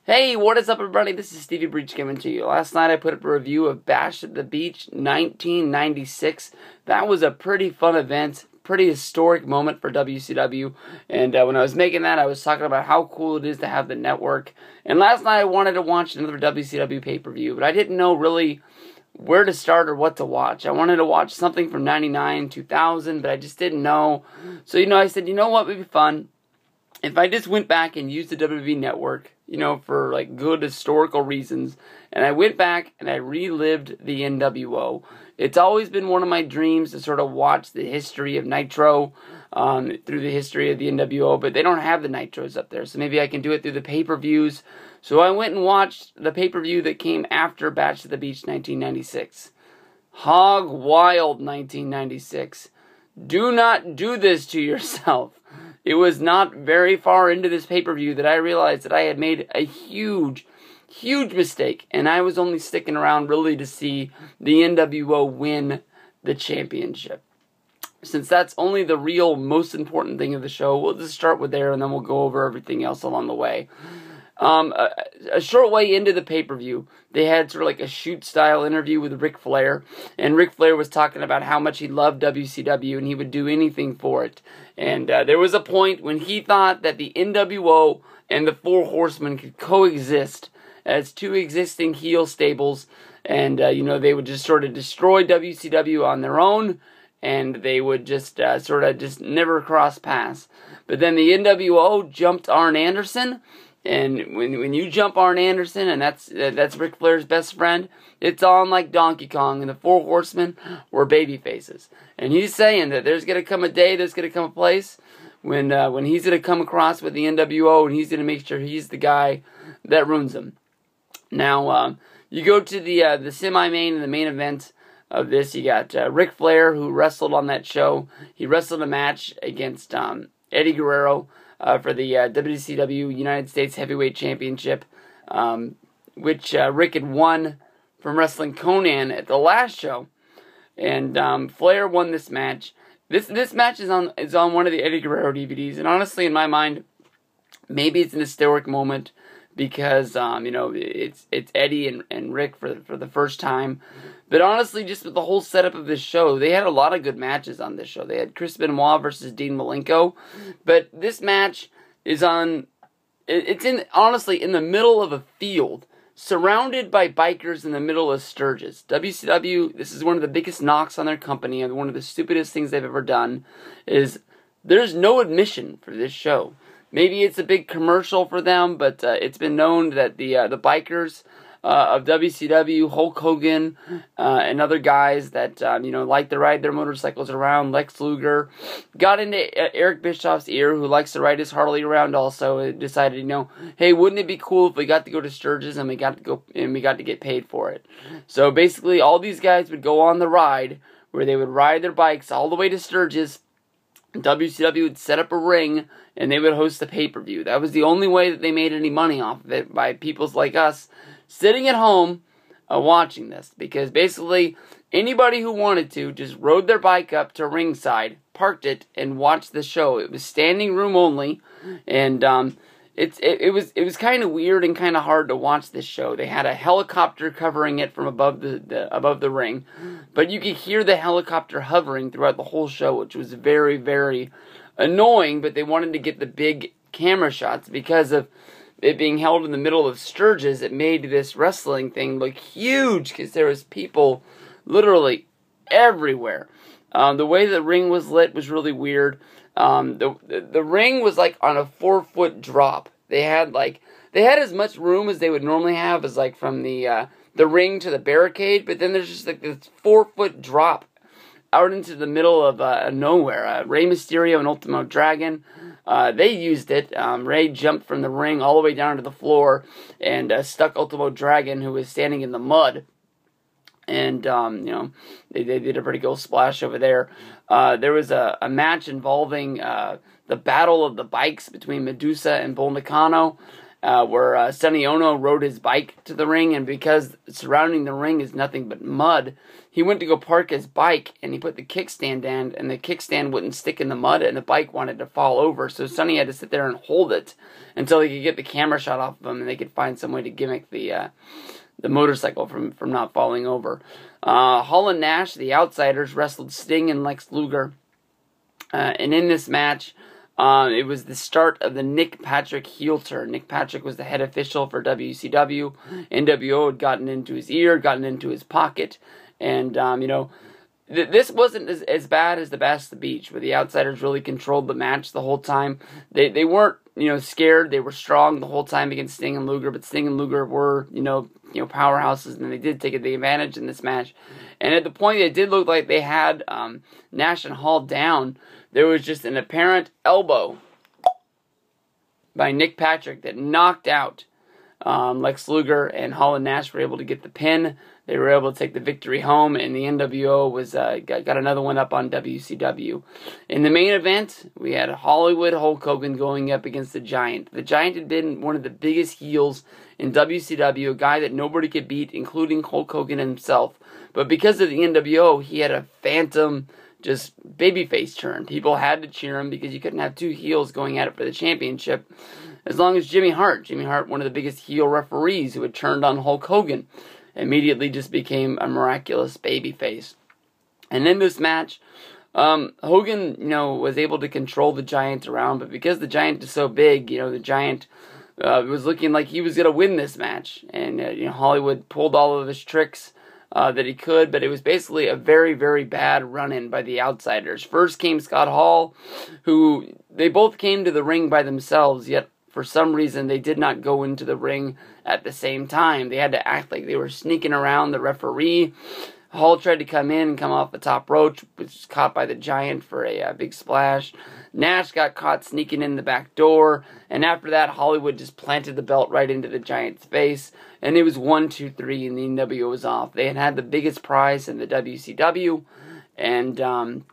Hey, what is up, everybody? This is Stevie Breach coming to you. Last night I put up a review of Bash at the Beach 1996. That was a pretty fun event, pretty historic moment for WCW. And when I was making that, I was talking about how cool it is to have the network. And last night I wanted to watch another WCW pay-per-view, but I didn't know really where to start or what to watch. I wanted to watch something from 99, 2000, but I just didn't know. So, I said, what would be fun? If I just went back and used the WWE Network, for like good historical reasons, and I went back and I relived the nWo. It's always been one of my dreams to sort of watch the history of Nitro through the history of the nWo, but they don't have the Nitros up there, so maybe I can do it through the pay-per-views. So I went and watched the pay-per-view that came after Bash at the Beach 1996. Hog Wild 1996. Do not do this to yourself. It was not very far into this pay-per-view that I realized that I had made a huge mistake, and I was only sticking around really to see the nWo win the championship. Since that's only the real most important thing of the show, we'll just start with there, and then we'll go over everything else along the way. A short way into the pay-per-view, they had sort of like a shoot-style interview with Ric Flair, and Ric Flair was talking about how much he loved WCW and he would do anything for it. And there was a point when he thought that the nWo and the Four Horsemen could coexist as two existing heel stables, and they would just sort of destroy WCW on their own, and they would just sort of just never cross paths. But then the nWo jumped Arn Anderson. And when you jump Arn Anderson, and that's Ric Flair's best friend, it's on like Donkey Kong, and the Four Horsemen were baby faces. And he's saying that there's going to come a day, there's going to come a place when he's going to come across with the nWo, and he's going to make sure he's the guy that ruins them. Now, you go to the semi-main and the main event of this. You got Ric Flair, who wrestled on that show. He wrestled a match against Eddie Guerrero, for the WCW United States Heavyweight Championship, which Rick had won from wrestling Conan at the last show, and Flair won this match. This match is on one of the Eddie Guerrero DVDs, and honestly, in my mind, maybe it's an historic moment because it's Eddie and Rick for the first time. But honestly, just with the whole setup of this show, they had a lot of good matches on this show. They had Chris Benoit versus Dean Malenko, but this match is honestly in the middle of a field, surrounded by bikers in the middle of Sturgis. WCW, this is one of the biggest knocks on their company, and one of the stupidest things they've ever done, is there's no admission for this show. Maybe it's a big commercial for them, but it's been known that the bikers of WCW, Hulk Hogan, and other guys that, like to ride their motorcycles around, Lex Luger, got into Eric Bischoff's ear, who likes to ride his Harley around also, and decided, hey, wouldn't it be cool if we got to go to Sturgis and we got to get paid for it? So basically, all these guys would go on the ride, where they would ride their bikes all the way to Sturgis. WCW would set up a ring, and they would host the pay-per-view. That was the only way that they made any money off of it, by people like us sitting at home watching this. Because basically, anybody who wanted to just rode their bike up to ringside, parked it, and watched the show. It was standing room only, and it was kind of weird and kind of hard to watch this show. They had a helicopter covering it from above the ring, but you could hear the helicopter hovering throughout the whole show, which was very, very annoying. But they wanted to get the big camera shots because of it being held in the middle of Sturgis. It made this wrestling thing look huge because there was people literally everywhere. The way the ring was lit was really weird. The ring was like on a 4-foot drop. They had as much room as they would normally have as like from the ring to the barricade, but then there's just like this 4-foot drop out into the middle of nowhere. Rey Mysterio and Ultimo Dragon, they used it. Rey jumped from the ring all the way down to the floor and stuck Ultimo Dragon, who was standing in the mud. And, they did a pretty cool splash over there. There was a match involving the battle of the bikes between Medusa and Bull Nakano. where Sonny Ono rode his bike to the ring, and because surrounding the ring is nothing but mud, he went to go park his bike, and he put the kickstand down, and the kickstand wouldn't stick in the mud, and the bike wanted to fall over, so Sonny had to sit there and hold it until he could get the camera shot off of him, and they could find some way to gimmick the motorcycle from not falling over. Hall and Nash, the Outsiders, wrestled Sting and Lex Luger, and in this match, it was the start of the Nick Patrick heel turn. Nick Patrick was the head official for WCW. nWo had gotten into his ear, gotten into his pocket, and, this wasn't as bad as the Bash at the Beach, where the Outsiders really controlled the match the whole time. They weren't, scared. They were strong the whole time against Sting and Luger, but Sting and Luger were, powerhouses, and they did take the advantage in this match. And at the point it did look like they had Nash and Hall down, there was just an apparent elbow by Nick Patrick that knocked out Lex Luger, and Hall and Nash were able to get the pin. They were able to take the victory home, and the nWo was got another one up on WCW. In the main event, we had Hollywood Hulk Hogan going up against the Giant. The Giant had been one of the biggest heels in WCW, a guy that nobody could beat, including Hulk Hogan himself. But because of the nWo, he had a phantom, just babyface turn. People had to cheer him because you couldn't have two heels going at it for the championship. As long as Jimmy Hart, one of the biggest heel referees who had turned on Hulk Hogan, immediately just became a miraculous babyface. And in this match, Hogan, was able to control the Giant around, but because the Giant is so big, the Giant was looking like he was going to win this match. And, Hollywood pulled all of his tricks that he could, but it was basically a very, very bad run-in by the Outsiders. First came Scott Hall, who they both came to the ring by themselves, yet for some reason they did not go into the ring at the same time. They had to act like they were sneaking around the referee. Hall tried to come in and come off the top rope, which was caught by the Giant for a big splash. Nash got caught sneaking in the back door, and after that, Hollywood just planted the belt right into the Giant's face, and it was 1, 2, 3, and the nWo was off. They had the biggest prize in the WCW, and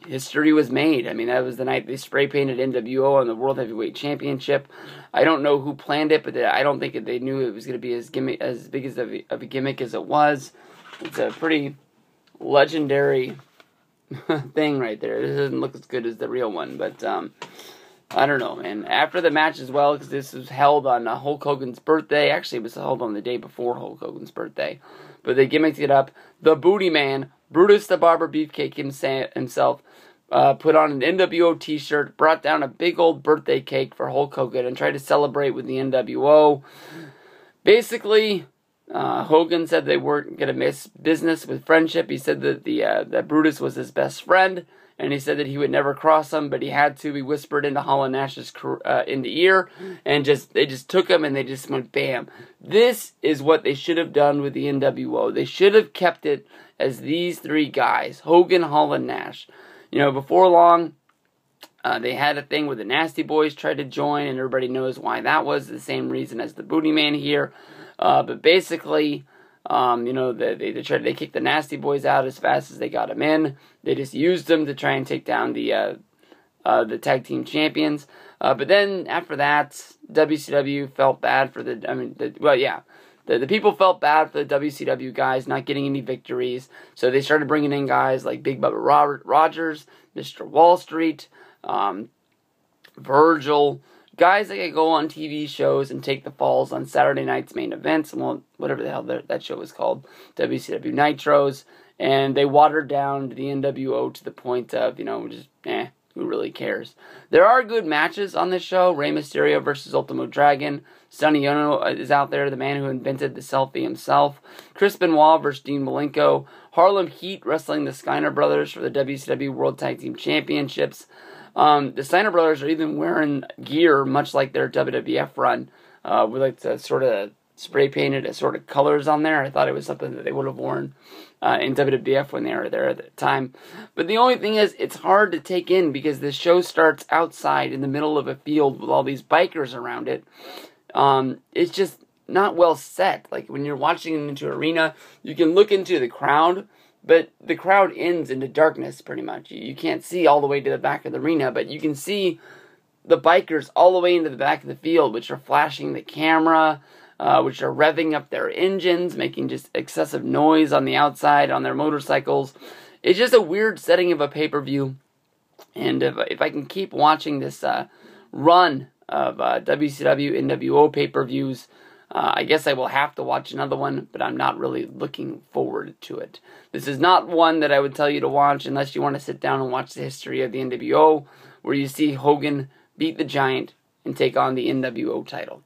history was made. I mean, that was the night they spray-painted nWo on the World Heavyweight Championship. I don't know who planned it, but I don't think they knew it was going to be as big as of a gimmick as it was. It's a pretty legendary thing right there. It doesn't look as good as the real one, but I don't know, man. After the match as well, because this was held on Hulk Hogan's birthday. Actually, it was held on the day before Hulk Hogan's birthday. But they gimmicked it up. The Booty Man, Brutus the Barber Beefcake himself, put on an nWo t-shirt, brought down a big old birthday cake for Hulk Hogan, and tried to celebrate with the nWo. Basically, Hogan said they weren't going to miss business with friendship. He said that that Brutus was his best friend, and he said that he would never cross him, but he had to. He whispered into Hall and Nash's in the ear, and they just took him, and they just went bam. This is what they should have done with the nWo. They should have kept it as these three guys, Hogan, Hall, and Nash. Before long, they had a thing where the Nasty Boys tried to join, and everybody knows why that was. The same reason as the Booty Man here. But basically, they kicked the Nasty Boys out as fast as they got them in. They just used them to try and take down the tag team champions. But then after that, WCW felt bad for the people felt bad for the WCW guys not getting any victories, so they started bringing in guys like Big Bubba Rogers, Mr. Wall Street, Virgil, guys that could go on TV shows and take the falls on Saturday night's main events, whatever the hell that show was called, WCW Nitros, and they watered down the nWo to the point of, who really cares? There are good matches on this show. Rey Mysterio versus Ultimo Dragon. Sonny Ono is out there, the man who invented the selfie himself. Chris Benoit versus Dean Malenko. Harlem Heat wrestling the Steiner Brothers for the WCW World Tag Team Championships. The Steiner Brothers are even wearing gear much like their WWF run. With like the sort of spray painted as sort of colors on there. I thought it was something that they would have worn in WWF when they were there at the time. But the only thing is, it's hard to take in because the show starts outside in the middle of a field with all these bikers around it. It's just not well set. Like when you're watching into an arena, you can look into the crowd, but the crowd ends into darkness pretty much. You can't see all the way to the back of the arena, but you can see the bikers all the way into the back of the field, which are flashing the camera, which are revving up their engines, making just excessive noise on the outside on their motorcycles. It's just a weird setting of a pay-per-view. And if I can keep watching this run of WCW nWo pay-per-views, I guess I will have to watch another one, but I'm not really looking forward to it. This is not one that I would tell you to watch unless you want to sit down and watch the history of the nWo, where you see Hogan beat the Giant and take on the nWo title.